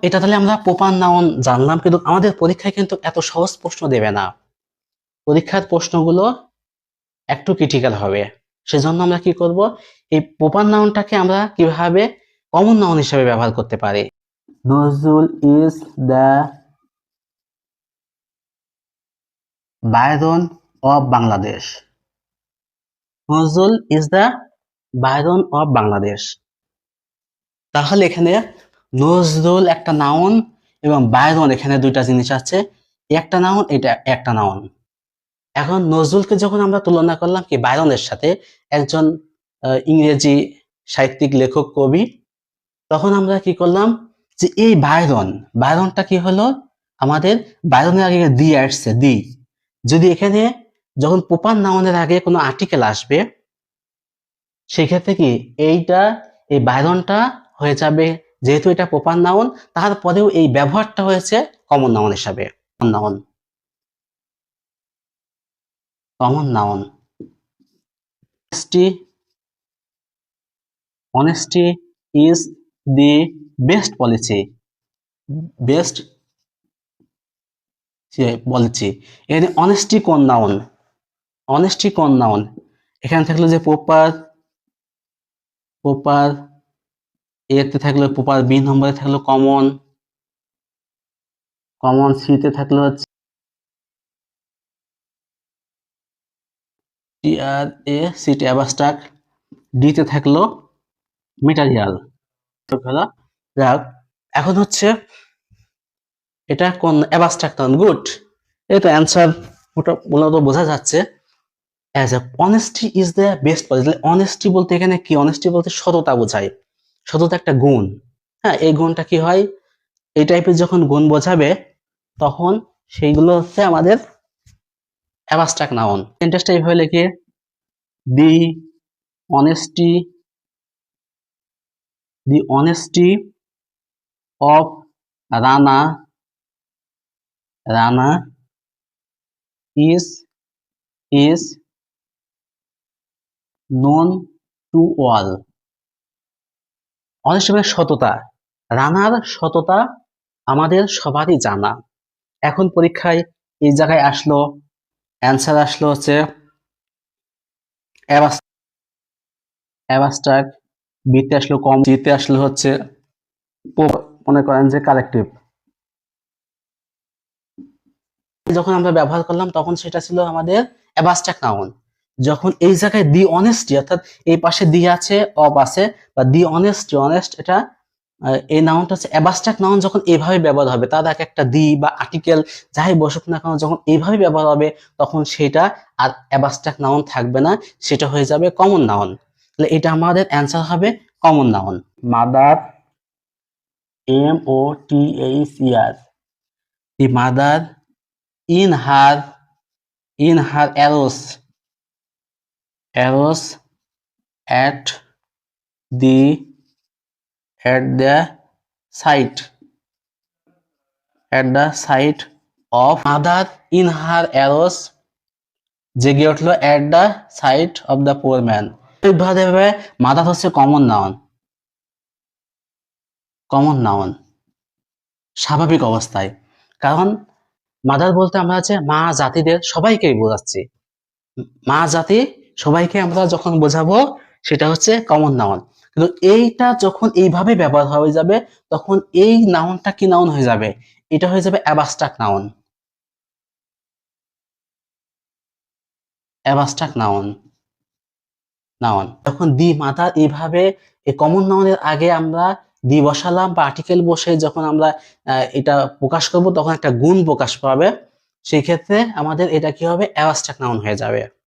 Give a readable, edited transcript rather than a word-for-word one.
এটা তাহলে আমরা প্রপার নাউন জানলাম, কিন্তু আমাদের পরীক্ষায় কিন্তু এত সহজ প্রশ্ন দেবে না। পরীক্ষার প্রশ্নগুলো একটু ক্রিটিক্যাল হবে। সেজন্য আমরা কি করব, এই প্রপার নাউনটাকে আমরা কিভাবে কমন নাউন হিসেবে ব্যবহার করতে পারি। Nazrul is the Byron of Bangladesh. Nazrul is the Byron of Bangladesh. তাহলে এখানে নজরুল একটা নাউন এবং বায়রন এখানে দুইটা জিনিস আছে, একটা নাউন, এটা একটা নাউন। এখন নজরুলকে যখন আমরা তুলনা করলাম কি বায়রনের সাথে, একজন ইংরেজি সাহিত্যিক, লেখক, কবি, তখন আমরা কি করলাম যে এই বায়রনটা কি হলো, আমাদের বায়রনের আগে দি আসছে, দি। যদি এখানে যখন প্রপার নাউনের আগে কোনো আর্টিকেল আসবে, সেক্ষেত্রে কি এইটা, এই বায়রনটা হয়ে যাবে, যেহেতু এটা প্রপার নাউন, তারপরেও এই ব্যবহারটা হয়েছে কমন নাউন হিসাবে। Noun, common noun. honesty is the best policy. Best policy. এখানে অনেস্টি কোন নাউন, অনেস্টি কোন নাউন, এখানে থাকলো যে প্রপার, প্রপার এতে থাকলো প্রপার, বি নম্বরে থাকলো কমন, কমন সিতে থাকলো হচ্ছে টিআর এ সিটি অ্যাবস্ট্রাক্ট, ডিতে থাকলো মেটারিয়াল। এখন হচ্ছে এটা কোন অ্যাবস্ট্রাক্ট নাউন, গুড। এই তো অ্যান্সার মূলত বোঝা যাচ্ছে। As a honesty is the best policy. Honesty বলতে এখানে কি, অনেস্টি বলতে সততা বোঝায়, সততা একটা গুণ। হ্যাঁ, এই গুণটা কি হয়, এই টাইপের যখন গুণ বোঝাবে তখন সেইগুলো হচ্ছে আমাদের অ্যাবস্ট্রাক্ট নাউন। সেন্টেন্সটা এইভাবে লিখে, the honesty, the honesty of Rana, Rana is known to all. Honesty মানে সততা, রানার সততা আমাদের সবারই জানা। এখন পরীক্ষায় এই জায়গায় আসলো, অ্যান্সার আসলো হচ্ছে অ্যাবস্ট্রাক্ট, বিতে আসলো কম, জিতে আসলো হচ্ছে মনে করেন যে কালেকটিভ। যখন আমরা ব্যবহার করলাম তখন সেটা ছিল আমাদের অ্যাবস্ট্রাক্ট নাউন। যখন এই জায়গায় দি অনেস্টি, অর্থাৎ এই পাশে দি আছে, অফ আছে, বা দি অনেস্ট, অনেস্ট, এটা এই নাউনটা হচ্ছে অ্যাবস্ট্রাক্ট নাউন। যখন এইভাবে ব্যবহার হবে, তার আগে একটা দি বা আর্টিকেল যাই বসুক না কেন, যখন এইভাবে ব্যবহার হবে তখন সেটা আর অ্যাবস্ট্রাক্ট নাউন থাকবে না, সেটা হয়ে যাবে কমন নাউন। তাহলে এটা আমাদের অ্যান্সার হবে common noun. Mother, MOTHER, the mother in her arrows at the sight, of mother in her arrows, জেগে উঠলো at the sight of the poor man। এইভাবে মাদার হচ্ছে কমন নাউন, কমন নাউন স্বাভাবিক অবস্থায়। কারণ মাদার বলতে আমরা হচ্ছে মা জাতিদের সবাইকেই বোঝাচ্ছি, মা জাতি সবাইকে আমরা যখন বোঝাবো সেটা হচ্ছে কমন নাউন। কিন্তু এইটা যখন এইভাবে ব্যবহার হয়ে যাবে তখন এই নাউনটা কি নাউন হয়ে যাবে, এটা হয়ে যাবে অ্যাবস্ট্রাক্ট নাউন, অ্যাবস্ট্রাক্ট নাউন। যখন দি মাদার এইভাবে এই কমন নাউনের আগে আমরা দি বসালাম বা আর্টিকেল বসে যখন আমরা এটা প্রকাশ করব তখন একটা গুণ প্রকাশ পাবে, সেই ক্ষেত্রে আমাদের এটা কি হবে, অ্যাবস্ট্রাক্ট নাউন হয়ে যাবে।